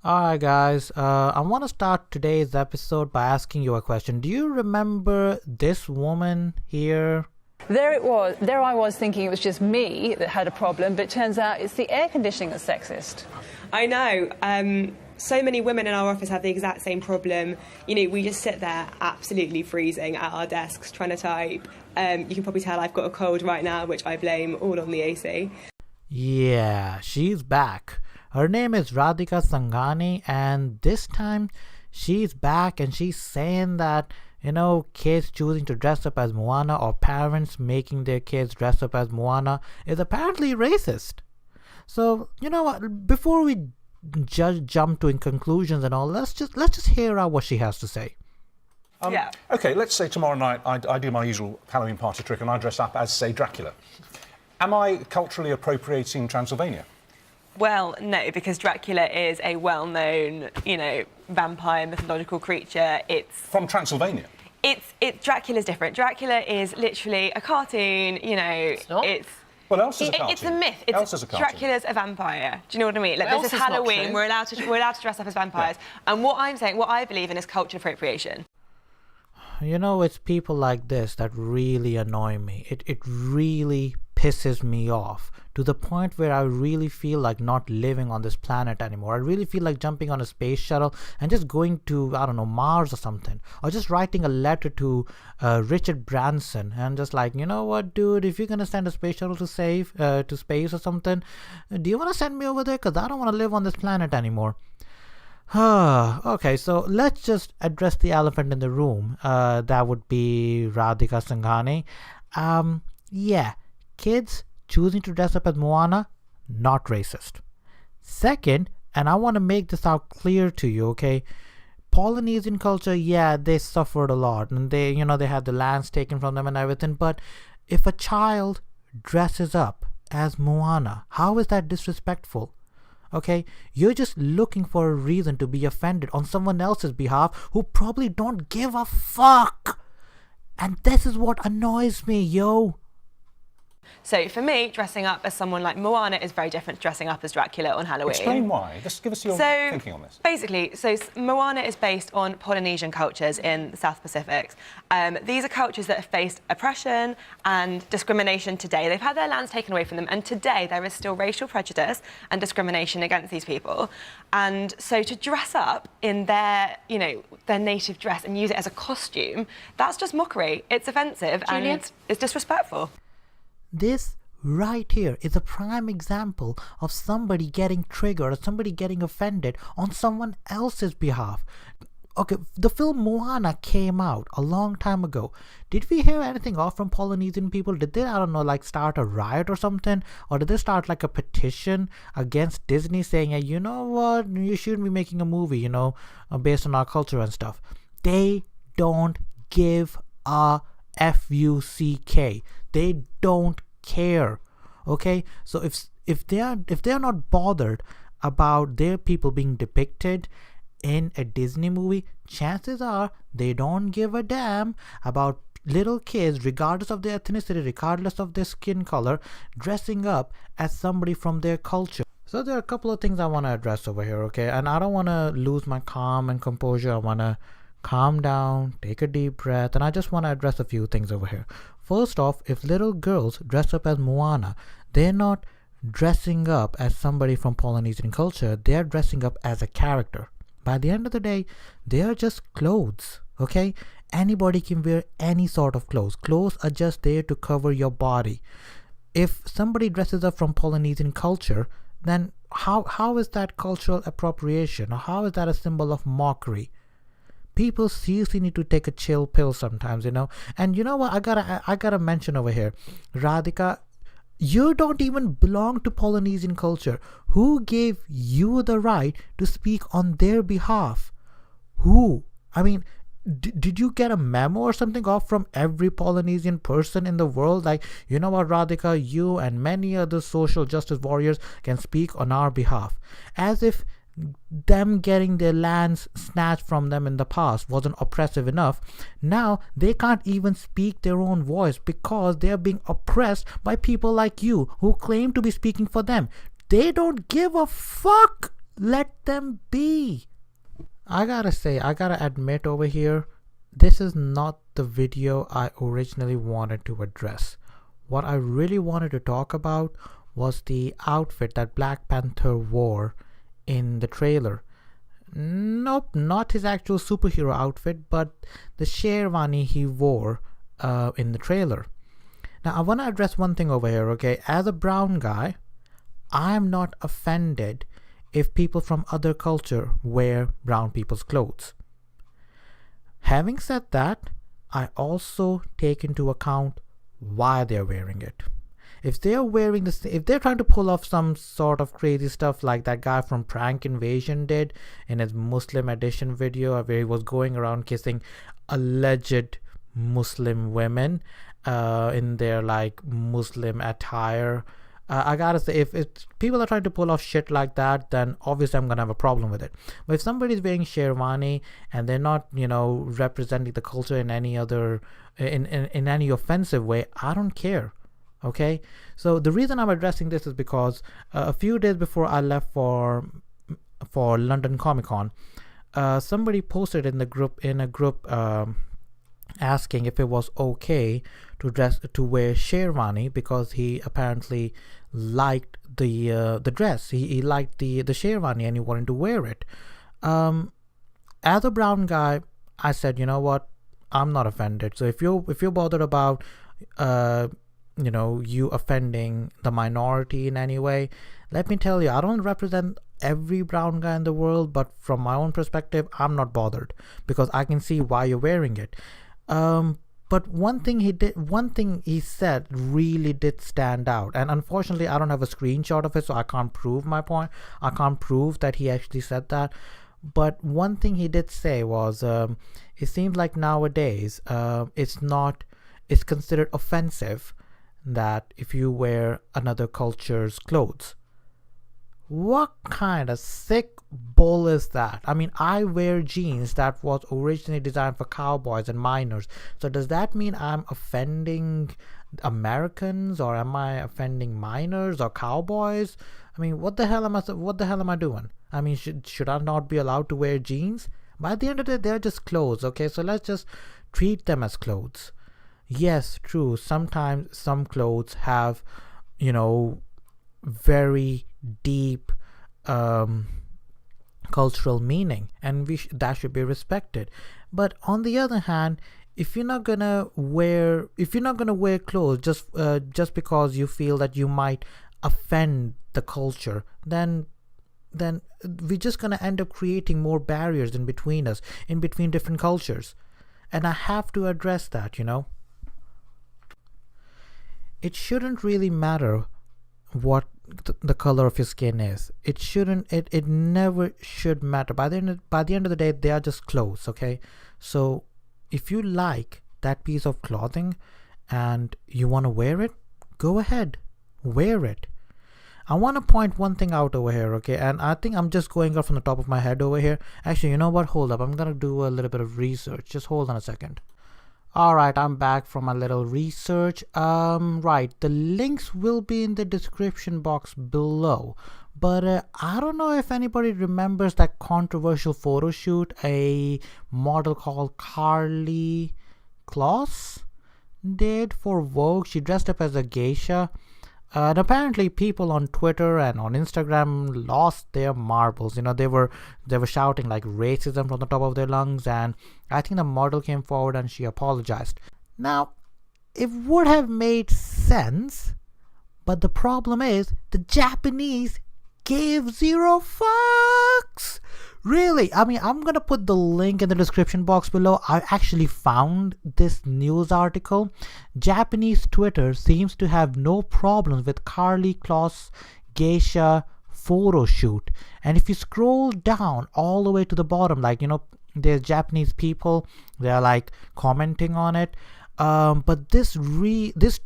Alright, guys, I want to start today's episode by asking you a question. Do you remember this woman here? There it was. There I was thinking it was just me that had a problem, but it turns out it's the air conditioning that's sexist. I know. So many women in our office have the exact same problem. You know, we just sit there absolutely freezing at our desks trying to type. You can probably tell I've got a cold right now, which I blame all on the AC. Yeah, she's back. Her name is Radhika Sanghani, and this time she's back and she's saying that, kids choosing to dress up as Moana or parents making their kids dress up as Moana is apparently racist. So, you know what, before we jump to conclusions and all, let's just hear out what she has to say. Yeah. Okay, let's say tomorrow night I do my usual Halloween party trick and I dress up as, say, Dracula. Am I culturally appropriating Transylvania? Well, no, because Dracula is a well-known, vampire mythological creature. It's from Transylvania. Dracula's different. Dracula is literally a cartoon. It's not. Well, Elsa's a cartoon. It's a myth. Elsa's a cartoon. Dracula's a vampire. Do you know what I mean? Like, this is Elsa's Halloween. not true. We're allowed to dress up as vampires. Yeah. And what I believe in is culture appropriation. It's people like this that really annoy me. It really pisses me off to the point where I really feel like not living on this planet anymore. I really feel like jumping on a space shuttle and just going to, I don't know, Mars or something. Or just writing a letter to Richard Branson and just like, you know what, dude, if you're going to send a space shuttle to space or something, do you want to send me over there? Because I don't want to live on this planet anymore. Okay, so let's just address the elephant in the room. That would be Radhika Sanghani. Yeah, kids choosing to dress up as Moana, not racist. Second, and I want to make this out clear to you, okay? Polynesian culture, yeah, they suffered a lot, and they had the lands taken from them and everything. But if a child dresses up as Moana, how is that disrespectful? Okay, you're just looking for a reason to be offended on someone else's behalf who probably don't give a fuck. And this is what annoys me, yo. So for me, dressing up as someone like Moana is very different to dressing up as Dracula on Halloween. Explain why. Just give us your thinking on this. Basically, Moana is based on Polynesian cultures in the South Pacific. These are cultures that have faced oppression and discrimination today. They've had their lands taken away from them, and today there is still racial prejudice and discrimination against these people. And so to dress up in their native dress and use it as a costume, that's just mockery. It's offensive and it's disrespectful. This right here is a prime example of somebody getting triggered or somebody getting offended on someone else's behalf. Okay, the film Moana came out a long time ago. Did we hear anything off from Polynesian people? Did they, start a riot or something? Or did they start like a petition against Disney saying, hey, you know what, you shouldn't be making a movie, based on our culture and stuff? They don't give a fuck. They don't care. Okay, so if they are not bothered about their people being depicted in a Disney movie, chances are they don't give a damn about little kids, regardless of their ethnicity, regardless of their skin color, dressing up as somebody from their culture. So there are a couple of things I want to address over here, okay? And I don't want to lose my calm and composure. I want to calm down, take a deep breath, and I just want to address a few things over here. First off, if little girls dress up as Moana, they're not dressing up as somebody from Polynesian culture, they're dressing up as a character. By the end of the day, they are just clothes, okay? Anybody can wear any sort of clothes. Clothes are just there to cover your body. If somebody dresses up from Polynesian culture, then how is that cultural appropriation? Or how is that a symbol of mockery? People seriously need to take a chill pill sometimes, And you know what? I gotta mention over here, Radhika, you don't even belong to Polynesian culture. Who gave you the right to speak on their behalf? Who? I mean, did you get a memo or something off from every Polynesian person in the world? Like, you know what, Radhika, you and many other social justice warriors can speak on our behalf. As if them getting their lands snatched from them in the past wasn't oppressive enough. Now they can't even speak their own voice because they're being oppressed by people like you who claim to be speaking for them. They don't give a fuck. Let them be. I gotta admit over here, this is not the video I originally wanted to address. What I really wanted to talk about was the outfit that Black Panther wore in the trailer. Nope, not his actual superhero outfit, but the Sherwani he wore in the trailer. Now, I want to address one thing over here, okay? As a brown guy, I'm not offended if people from other culture wear brown people's clothes. Having said that, I also take into account why they're wearing it. If they're wearing this, if they're trying to pull off some sort of crazy stuff like that guy from Prank Invasion did in his Muslim edition video, where he was going around kissing alleged Muslim women in their like Muslim attire, I gotta say, if people are trying to pull off shit like that, then obviously I'm gonna have a problem with it. But if somebody's wearing Sherwani and they're not, representing the culture in any other, in any offensive way, I don't care. Okay, so the reason I'm addressing this is because a few days before I left for London Comic Con, somebody posted in a group asking if it was okay to wear Sherwani because he apparently liked the dress. He liked the Sherwani and he wanted to wear it. As a brown guy, I said, you know what, I'm not offended. So if you're bothered about you offending the minority in any way, let me tell you, I don't represent every brown guy in the world, but from my own perspective, I'm not bothered because I can see why you're wearing it. But one thing he said really did stand out, and unfortunately I don't have a screenshot of it, so I can't prove my point. I can't prove that he actually said that. But one thing he did say was, it seems like nowadays it's considered offensive that if you wear another culture's clothes. What kind of sick bull is that? I mean, I wear jeans that was originally designed for cowboys and miners. So does that mean I'm offending Americans, or am I offending miners or cowboys? I mean, what the hell am I doing? I mean, should I not be allowed to wear jeans? By the end of the day, they're just clothes, okay? So let's just treat them as clothes. Yes, true. Sometimes some clothes have, very deep cultural meaning, and that should be respected. But on the other hand, if you're not gonna wear clothes just because you feel that you might offend the culture, then we're just gonna end up creating more barriers in between us, in between different cultures. And I have to address that, It shouldn't really matter what the color of your skin is. It never should matter. By the end of the day, they are just clothes, okay? So if you like that piece of clothing and you want to wear it, go ahead, wear it. I want to point one thing out over here, okay? And I think I'm just going off from the top of my head over here. Actually, you know what? Hold up. I'm going to do a little bit of research. Just hold on a second. Alright, I'm back from a little research. Right, the links will be in the description box below. But I don't know if anybody remembers that controversial photo shoot a model called Carly Kloss did for Vogue. She dressed up as a geisha. And apparently people on Twitter and on Instagram lost their marbles. They were shouting like racism from the top of their lungs, and I think the model came forward and she apologized. Now, it would have made sense, but the problem is the Japanese gave zero fucks. Really? I mean, I'm gonna put the link in the description box below. I actually found this news article. Japanese Twitter seems to have no problems with Carly Kloss geisha photo shoot. And if you scroll down all the way to the bottom, there's Japanese people, they're like commenting on it. But this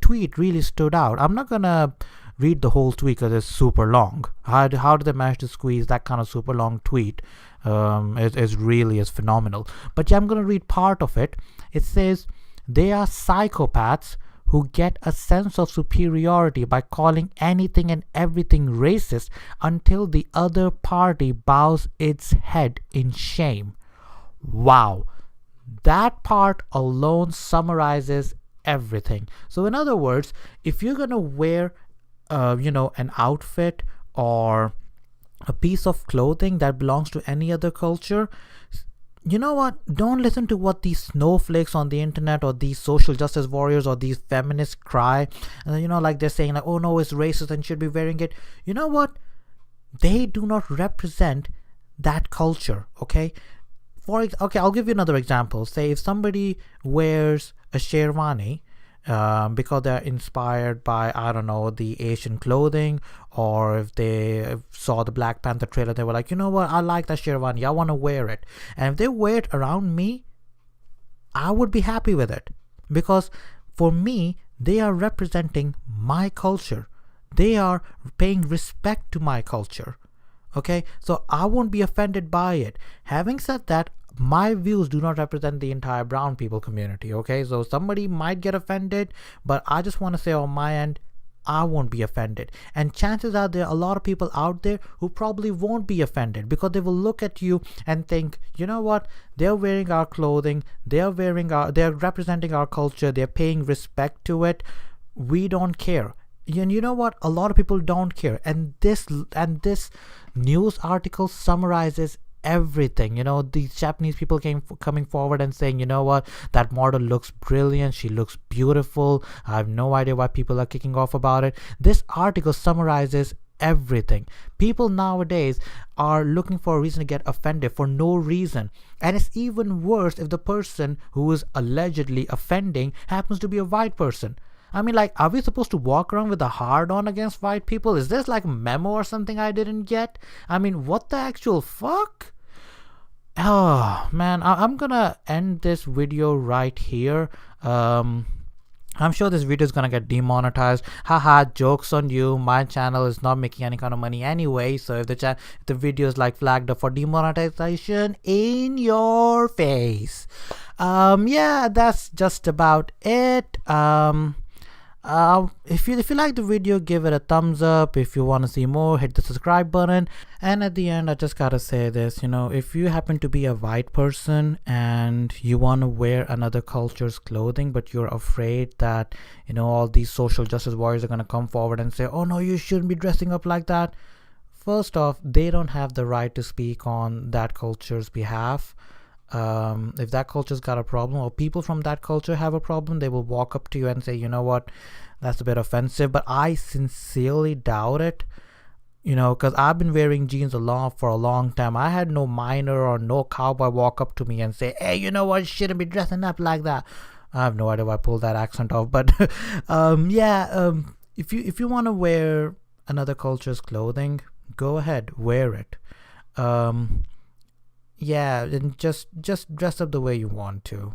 tweet really stood out. I'm not gonna read the whole tweet because it's super long. How did they manage to squeeze that kind of super long tweet? Is phenomenal. But yeah, I'm gonna read part of it. It says, they are psychopaths who get a sense of superiority by calling anything and everything racist until the other party bows its head in shame. Wow, that part alone summarizes everything. So in other words, if you're gonna wear an outfit or a piece of clothing that belongs to any other culture, you know what? Don't listen to what these snowflakes on the internet or these social justice warriors or these feminists cry. Like they're saying like, oh no, it's racist and should be wearing it. You know what? They do not represent that culture, okay? I'll give you another example. Say if somebody wears a sherwani because they're inspired by, I don't know, the Asian clothing, or if they saw the Black Panther trailer, they were like, you know what, I like that sherwani, I want to wear it. And if they wear it around me, I would be happy with it, because for me, they are representing my culture. They are paying respect to my culture. Okay, so I won't be offended by it. Having said that, my views do not represent the entire brown people community. Okay, so somebody might get offended, but I just want to say on my end, I won't be offended. And chances are there are a lot of people out there who probably won't be offended, because they will look at you and think, you know what, they're wearing our clothing, they're representing our culture, they're paying respect to it. We don't care. And you know what? A lot of people don't care. And this news article summarizes everything. These Japanese people coming forward and saying, you know what, that model looks brilliant, she looks beautiful, I have no idea why people are kicking off about it. This article summarizes everything. People nowadays are looking for a reason to get offended for no reason. And it's even worse if the person who is allegedly offending happens to be a white person. I mean, like, are we supposed to walk around with a hard-on against white people? Is this like a memo or something I didn't get? I mean, what the actual fuck? Oh, man, I'm gonna end this video right here. I'm sure this video is gonna get demonetized. Haha, jokes on you. My channel is not making any kind of money anyway. So if the video is like flagged up for demonetization, in your face. Yeah, that's just about it. If you like the video, give it a thumbs up. If you want to see more, hit the subscribe button. And at the end, I just gotta say this, if you happen to be a white person and you want to wear another culture's clothing, but you're afraid that all these social justice warriors are gonna come forward and say, oh no, you shouldn't be dressing up like that. First off, they don't have the right to speak on that culture's behalf. If that culture's got a problem, or people from that culture have a problem, they will walk up to you and say, you know what, that's a bit offensive. But I sincerely doubt it, because I've been wearing jeans for a long time. I had no miner or no cowboy walk up to me and say, hey, you know what, you shouldn't be dressing up like that. I have no idea why I pulled that accent off, but if you want to wear another culture's clothing, go ahead, wear it. Yeah, and just dress up the way you want to.